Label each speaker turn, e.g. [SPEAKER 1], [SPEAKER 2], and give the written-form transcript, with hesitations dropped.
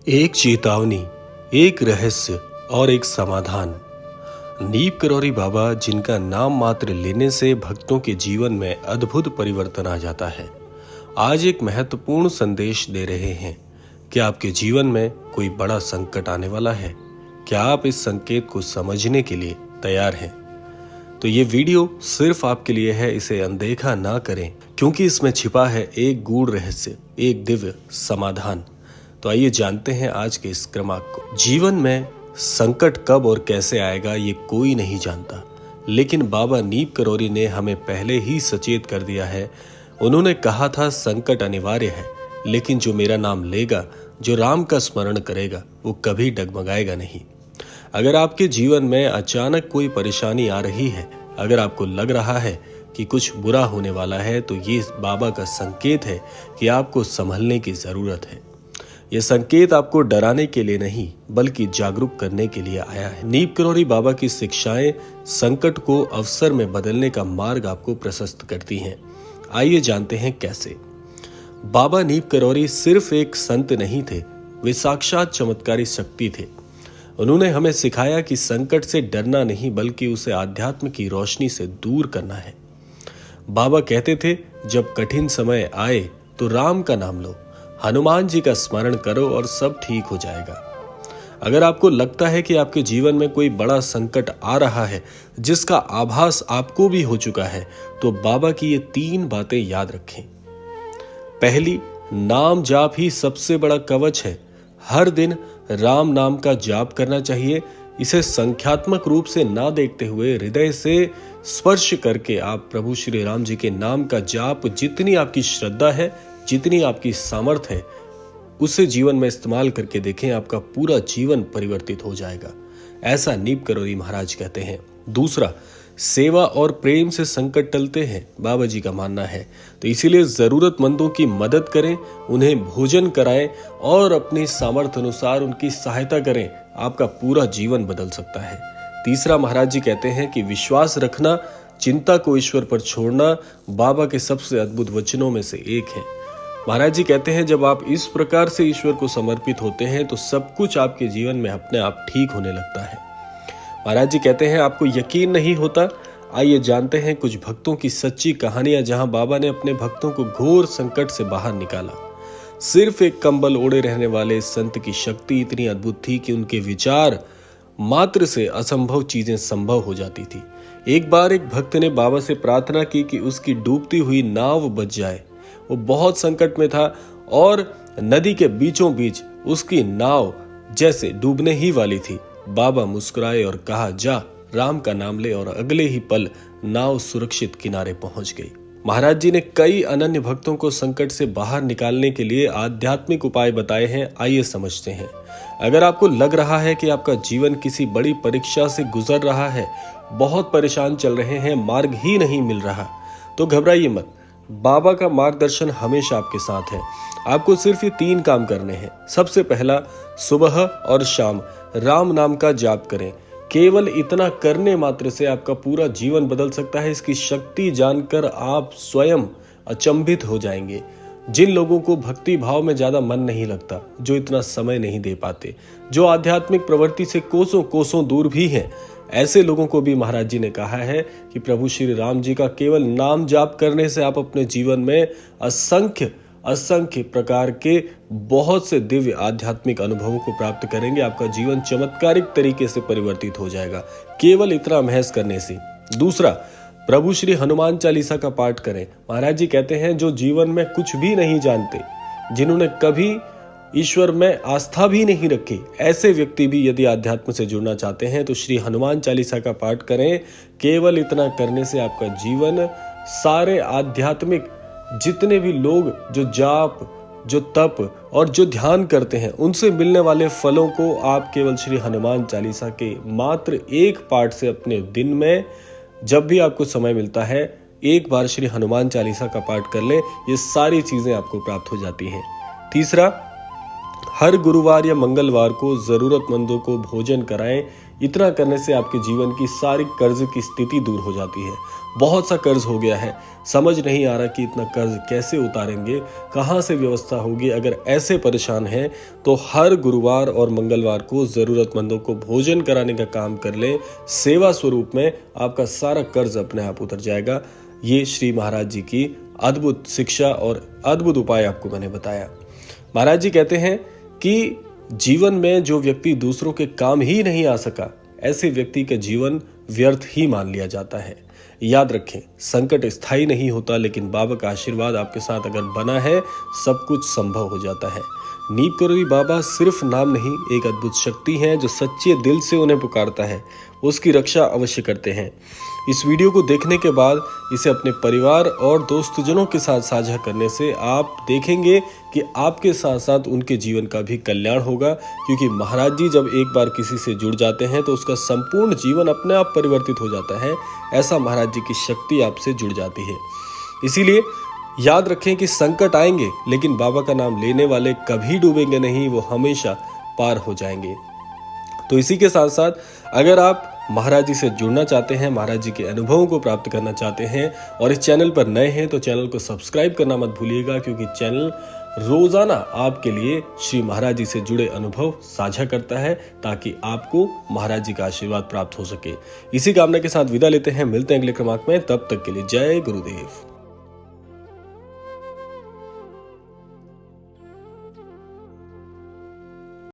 [SPEAKER 1] एक चेतावनी, एक रहस्य और एक समाधान। नीप करौरी बाबा, जिनका नाम मात्र लेने से भक्तों के जीवन में अद्भुत परिवर्तन आ जाता है, आज एक महत्वपूर्ण संदेश दे रहे हैं कि आपके जीवन में कोई बड़ा संकट आने वाला है। क्या आप इस संकेत को समझने के लिए तैयार हैं? तो ये वीडियो सिर्फ आपके लिए है, इसे अनदेखा ना करें, क्योंकि इसमें छिपा है एक गूढ़ रहस्य, एक दिव्य समाधान। तो आइए जानते हैं आज के इस क्रमांक को। जीवन में संकट कब और कैसे आएगा ये कोई नहीं जानता, लेकिन बाबा नीप करौरी ने हमें पहले ही सचेत कर दिया है। उन्होंने कहा था, संकट अनिवार्य है, लेकिन जो मेरा नाम लेगा, जो राम का स्मरण करेगा, वो कभी डगमगाएगा नहीं। अगर आपके जीवन में अचानक कोई परेशानी आ रही है, अगर आपको लग रहा है कि कुछ बुरा होने वाला है, तो ये बाबा का संकेत है कि आपको संभलने की जरूरत है। यह संकेत आपको डराने के लिए नहीं, बल्कि जागरूक करने के लिए आया है। नीप करौरी बाबा की शिक्षाएं संकट को अवसर में बदलने का मार्ग आपको प्रशस्त करती हैं। आइए जानते हैं कैसे। बाबा नीप करौरी सिर्फ एक संत नहीं थे, वे साक्षात चमत्कारी शक्ति थे। उन्होंने हमें सिखाया कि संकट से डरना नहीं, बल्कि उसे आध्यात्म की रोशनी से दूर करना है। बाबा कहते थे, जब कठिन समय आए तो राम का नाम लो, हनुमान जी का स्मरण करो और सब ठीक हो जाएगा। अगर आपको लगता है कि आपके जीवन में कोई बड़ा संकट आ रहा है, जिसका आभास आपको भी हो चुका है, तो बाबा की ये 3 बातें याद रखें। पहली, नाम जाप ही सबसे बड़ा कवच है। हर दिन राम नाम का जाप करना चाहिए। इसे संख्यात्मक रूप से ना देखते हुए हृदय से स्पर्श करके आप प्रभु श्री राम जी के नाम का जाप, जितनी आपकी श्रद्धा है, जितनी आपकी सामर्थ है, उसे जीवन में इस्तेमाल करके देखें, आपका पूरा जीवन परिवर्तित हो जाएगा। ऐसा नीप करौरी महाराज कहते हैं। दूसरा, सेवा और प्रेम से संकट टलते हैं, बाबा जी का मानना है। तो इसीलिए जरूरतमंदों की मदद करें, उन्हें भोजन कराएं और अपनी सामर्थ्य अनुसार उनकी सहायता करें। आपका पूरा जीवन बदल सकता है। तीसरा, महाराज जी कहते हैं कि विश्वास रखना, चिंता को ईश्वर पर छोड़ना बाबा के सबसे अद्भुत वचनों में से एक है। महाराज जी कहते हैं, जब आप इस प्रकार से ईश्वर को समर्पित होते हैं, तो सब कुछ आपके जीवन में अपने आप ठीक होने लगता है। महाराज जी कहते हैं, आपको यकीन नहीं होता? आइए जानते हैं कुछ भक्तों की सच्ची कहानियां, जहां बाबा ने अपने भक्तों को घोर संकट से बाहर निकाला। सिर्फ एक कंबल ओढ़े रहने वाले संत की शक्ति इतनी अद्भुत थी कि उनके विचार मात्र से असंभव चीजें संभव हो जाती थी। एक बार एक भक्त ने बाबा से प्रार्थना की कि उसकी डूबती हुई नाव बच जाए। वो बहुत संकट में था और नदी के बीचों बीच उसकी नाव जैसे डूबने ही वाली थी। बाबा मुस्कुराए और कहा, जा राम का नाम ले, और अगले ही पल नाव सुरक्षित किनारे पहुंच गई। महाराज जी ने कई अनन्य भक्तों को संकट से बाहर निकालने के लिए आध्यात्मिक उपाय बताए हैं। आइए समझते हैं। अगर आपको लग रहा है कि आपका जीवन किसी बड़ी परीक्षा से गुजर रहा है, बहुत परेशान चल रहे हैं, मार्ग ही नहीं मिल रहा, तो घबराइए मत। बाबा का मार्गदर्शन हमेशा आपके साथ है। आपको सिर्फ ये 3 काम करने हैं। सबसे पहला, सुबह और शाम राम नाम का जाप करें। केवल इतना करने मात्र से आपका पूरा जीवन बदल सकता है। इसकी शक्ति जानकर आप स्वयं अचंभित हो जाएंगे। जिन लोगों को भक्ति भाव में ज्यादा मन नहीं लगता, जो इतना समय नहीं दे पाते, जो आध्यात्मिक प्रवृत्ति से कोसों कोसों दूर भी हैं, ऐसे लोगों को भी महाराज जी ने कहा है कि प्रभु श्री राम जी का केवल नाम जाप करने से आप अपने जीवन में असंख्य प्रकार के बहुत से दिव्य आध्यात्मिक अनुभवों को प्राप्त करेंगे। आपका जीवन चमत्कारिक तरीके से परिवर्तित हो जाएगा, केवल इतना महज करने से। दूसरा, प्रभु श्री हनुमान चालीसा का पाठ करें। महाराज जी कहते हैं, जो जीवन में कुछ भी नहीं जानते, जिन्होंने कभी ईश्वर में आस्था भी नहीं रखी, ऐसे व्यक्ति भी यदि आध्यात्म से जुड़ना चाहते हैं, तो श्री हनुमान चालीसा का पाठ करें। केवल इतना करने से आपका जीवन, सारे आध्यात्मिक जितने भी लोग जो जाप, जो तप और जो ध्यान करते हैं, उनसे मिलने वाले फलों को आप केवल श्री हनुमान चालीसा के मात्र एक पाठ से अपने दिन में, जब भी आपको समय मिलता है, एक बार श्री हनुमान चालीसा का पाठ कर लें। ये सारी चीजें आपको प्राप्त हो जाती हैं। तीसरा, हर गुरुवार या मंगलवार को जरूरतमंदों को भोजन कराएं। इतना करने से आपके जीवन की सारी कर्ज की स्थिति दूर हो जाती है। बहुत सा कर्ज हो गया है, समझ नहीं आ रहा कि इतना कर्ज कैसे उतारेंगे, कहाँ से व्यवस्था होगी। अगर ऐसे परेशान हैं तो हर गुरुवार और मंगलवार को ज़रूरतमंदों को भोजन कराने का काम कर लें। सेवा स्वरूप में आपका सारा कर्ज अपने आप उतर जाएगा। ये श्री महाराज जी की अद्भुत शिक्षा और अद्भुत उपाय आपको मैंने बताया। महाराज जी कहते हैं कि जीवन में जो व्यक्ति दूसरों के काम ही नहीं आ सका, ऐसे व्यक्ति का जीवन व्यर्थ ही मान लिया जाता है। याद रखें, संकट स्थायी नहीं होता, लेकिन बाबा का आशीर्वाद आपके साथ अगर बना है, सब कुछ संभव हो जाता है। नीप करोली बाबा सिर्फ नाम नहीं, एक अद्भुत शक्ति है जो सच्चे दिल से उन्हें पुकारता है, उसकी रक्षा अवश्य करते हैं। इस वीडियो को देखने के बाद इसे अपने परिवार और दोस्तजनों के साथ साझा करने से आप देखेंगे कि आपके साथ साथ उनके जीवन का भी कल्याण होगा, क्योंकि महाराज जी जब एक बार किसी से जुड़ जाते हैं तो उसका संपूर्ण जीवन अपने आप परिवर्तित हो जाता है। ऐसा महाराज जी की शक्ति आपसे जुड़ जाती है। इसीलिए याद रखें कि संकट आएंगे, लेकिन बाबा का नाम लेने वाले कभी डूबेंगे नहीं, वो हमेशा पार हो जाएंगे। तो इसी के साथ साथ अगर आप महाराज जी से जुड़ना चाहते हैं, महाराज जी के अनुभवों को प्राप्त करना चाहते हैं और इस चैनल पर नए हैं तो चैनल को सब्सक्राइब करना मत भूलिएगा, क्योंकि चैनल रोजाना आपके लिए श्री महाराज जी से जुड़े अनुभव साझा करता है, ताकि आपको महाराज जी का आशीर्वाद प्राप्त हो सके। इसी कामना के साथ विदा लेते हैं, मिलते हैं अगले क्रमांक में। तब तक के लिए जय गुरुदेव।